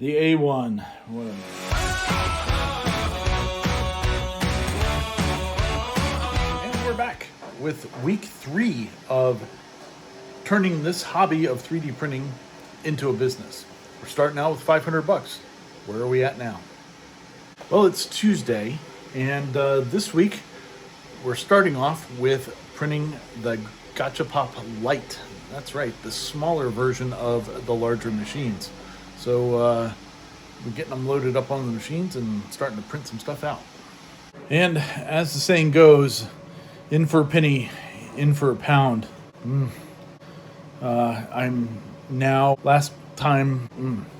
The A1. What And we're back with week 3 of turning this hobby of 3D printing into a business. We're starting out with 500 bucks. Where are we at now? Well, it's Tuesday, and this week we're starting off with printing the GotchaPop Lite. That's right, the smaller version of the larger machines. So we're getting them loaded up on the machines and starting to print some stuff out. And as the saying goes, in for a penny, in for a pound. I'm now,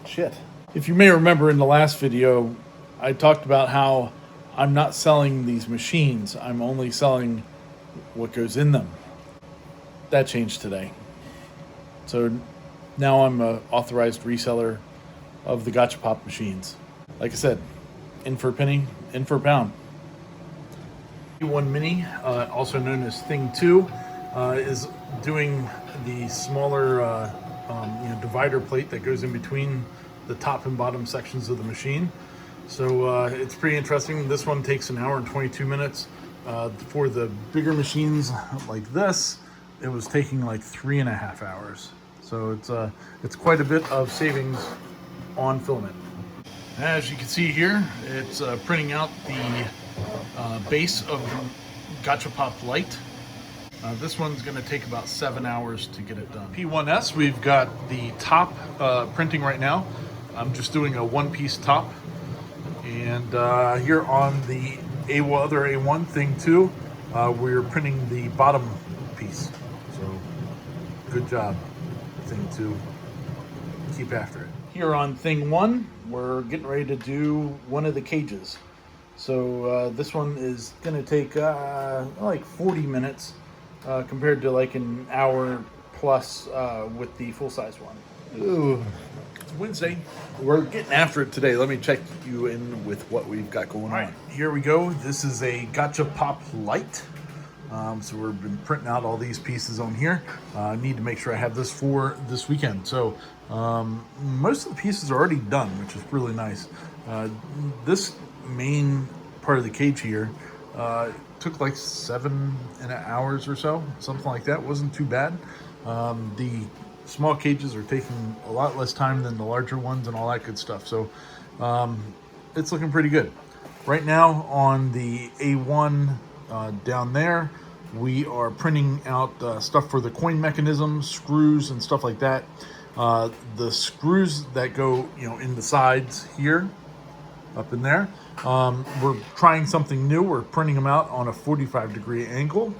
shit. If you may remember in the last video, I talked about how I'm not selling these machines. I'm only selling what goes in them. That changed today. So now I'm an authorized reseller of the GotchaPop machines. Like I said, in for a penny, in for a pound. A1 Mini, also known as Thing 2, is doing the smaller divider plate that goes in between the top and bottom sections of the machine. So it's pretty interesting. This one takes 1 hour and 22 minutes. For the bigger machines like this, it was taking like 3.5 hours. So it's quite a bit of savings on filament. As you can see here, it's printing out the base of the GotchaPop Lite. This one's going to take about 7 hours to get it done. P1S, we've got the top printing right now. I'm just doing a one-piece top. And here on the other A1 Thing 2, we're printing the bottom piece. So good job, Thing 2. Keep after it. Here on Thing 1, we're getting ready to do one of the cages. So this one is going to take like 40 minutes compared to like an hour plus with the full-size one. Ooh. It's Wednesday. We're getting after it today. Let me check you in with what we've got going on. All right, here we go. This is a GotchaPop Lite. So we've been printing out all these pieces on here. I need to make sure I have this for this weekend. So most of the pieces are already done, which is really nice. This main part of the cage here took like 7 hours or so, something like that. Wasn't too bad. The small cages are taking a lot less time than the larger ones and all that good stuff. So it's looking pretty good. Right now on the A1 down there, we are printing out stuff for the coin mechanism, screws and stuff like that. The screws that go, in the sides here, up in there, we're trying something new. We're printing them out on a 45-degree angle.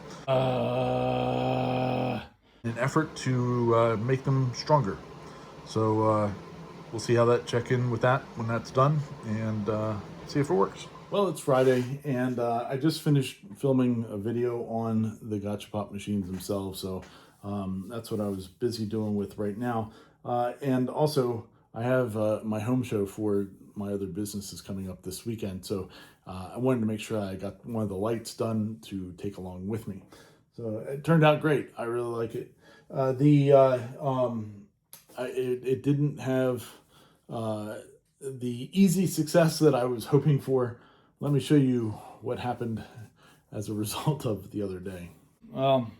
In an effort to make them stronger. So we'll see how that check in with that when that's done and see if it works. Well, it's Friday, and I just finished filming a video on the GotchaPop machines themselves, so that's what I was busy doing with right now. And also, I have my home show for my other businesses coming up this weekend, so I wanted to make sure I got one of the lights done to take along with me. So it turned out great. I really like it. It didn't have the easy success that I was hoping for. Let me show you what happened as a result of the other day. Well,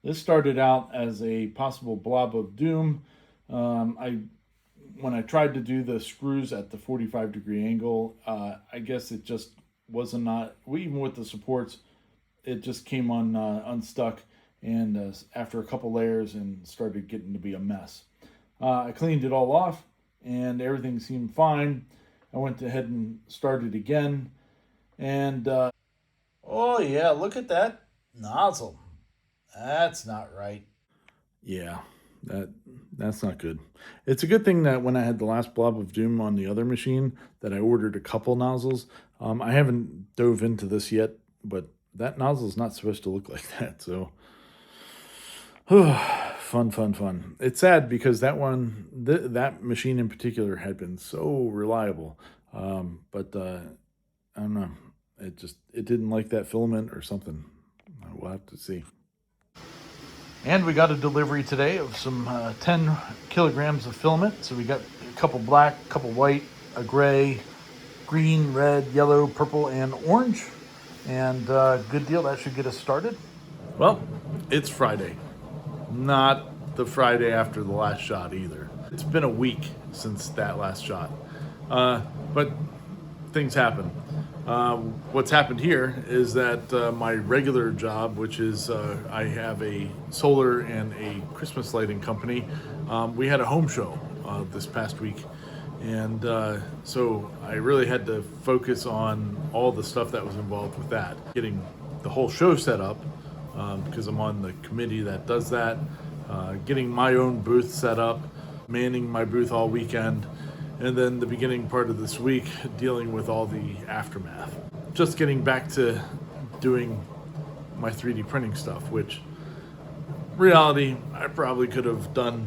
this started out as a possible blob of doom. When I tried to do the screws at the 45-degree angle, I guess it just wasn't even with the supports, it just came on unstuck, and after a couple layers and started getting to be a mess. I cleaned it all off and everything seemed fine. I went ahead and started again, and oh yeah, look at that nozzle. That's not right. Yeah, that's not good. It's a good thing that when I had the last blob of doom on the other machine that I ordered a couple nozzles. I haven't dove into this yet, but that nozzle is not supposed to look like that. So fun. It's sad because that one, that machine in particular had been so reliable. But I don't know. It didn't like that filament or something. We'll have to see. And we got a delivery today of some 10 kilograms of filament. So we got a couple black, couple white, a gray, green, red, yellow, purple, and orange. And good deal. That should get us started. Well, it's Friday. Not the Friday after the last shot either. It's been a week since that last shot. But things happen. What's happened here is that my regular job, which is I have a solar and a Christmas lighting company, we had a home show this past week. And so I really had to focus on all the stuff that was involved with that. Getting the whole show set up, because I'm on the committee that does that. Getting my own booth set up, manning my booth all weekend. And then the beginning part of this week, dealing with all the aftermath. Just getting back to doing my 3D printing stuff, which reality, I probably could have done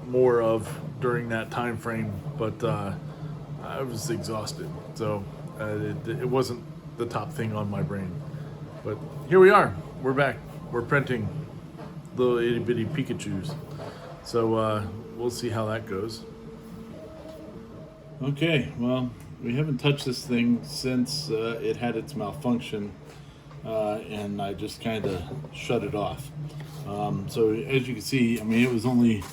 more of during that time frame, but I was exhausted. So it wasn't the top thing on my brain. But here we are, we're back. We're printing little itty bitty Pikachus. So we'll see how that goes. Okay, well, we haven't touched this thing since it had its malfunction, and I just kind of shut it off. So as you can see, I mean, it was only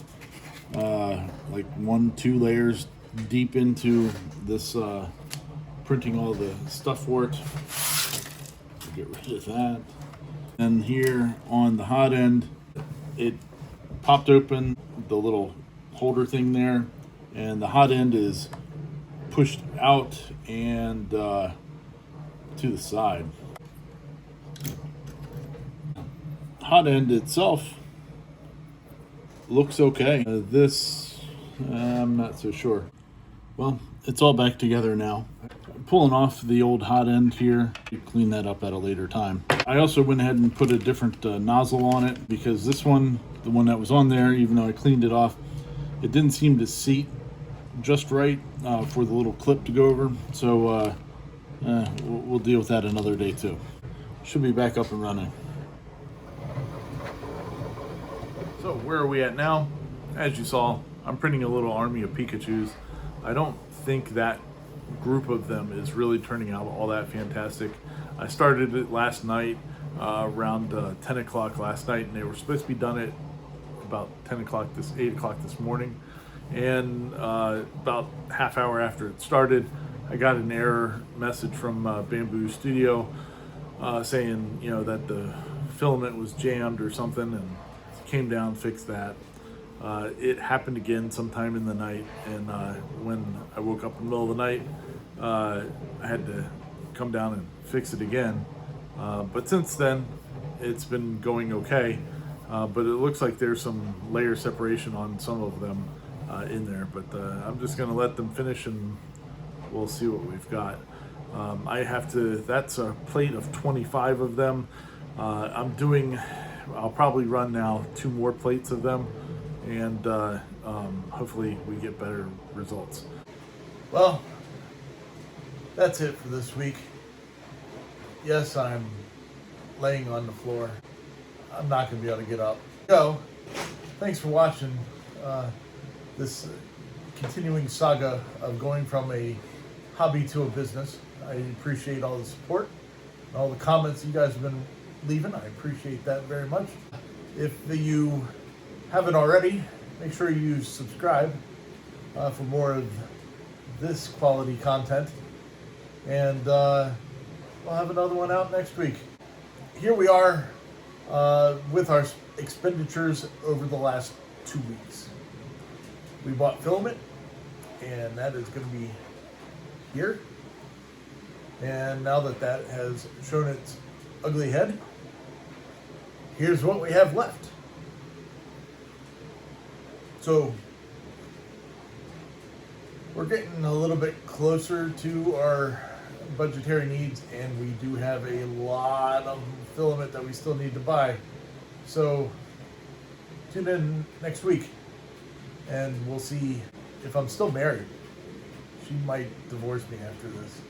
like 1-2 layers deep into this printing all the stuff for it. Get rid of that. And here on the hot end, it popped open the little holder thing there, and the hot end is pushed out and to the side. Hot end itself looks okay. This, I'm not so sure. Well, it's all back together now. I'm pulling off the old hot end here. Clean that up at a later time. I also went ahead and put a different nozzle on it, because this one, the one that was on there, even though I cleaned it off, it didn't seem to seat just right for the little clip to go over. So we'll deal with that another day too. Should be back up and running. So where are we at now? As you saw, I'm printing a little army of Pikachus. I don't think that group of them is really turning out all that fantastic. I started it last night around 10 o'clock last night, and they were supposed to be done at about 8 o'clock this morning. And about half hour after it started, I got an error message from Bamboo Studio saying, you know, that the filament was jammed or something, and came down, fixed that. It happened again sometime in the night, and when I woke up in the middle of the night, I had to come down and fix it again. But since then, it's been going okay. But it looks like there's some layer separation on some of them in there, but I'm just going to let them finish and we'll see what we've got. I have to, that's a plate of 25 of them. I'll probably run now 2 more plates of them, and hopefully we get better results. Well, that's it for this week. Yes, I'm laying on the floor. I'm not going to be able to get up. So, thanks for watching this continuing saga of going from a hobby to a business. I appreciate all the support and all the comments you guys have been leaving. I appreciate that very much. If you haven't already, make sure you subscribe for more of this quality content. And we'll have another one out next week. Here we are with our expenditures over the last 2 weeks. We bought filament, and that is going to be here. And now that that has shown its ugly head, here's what we have left. So we're getting a little bit closer to our budgetary needs, and we do have a lot of filament that we still need to buy. So tune in next week and we'll see if I'm still married. She might divorce me after this.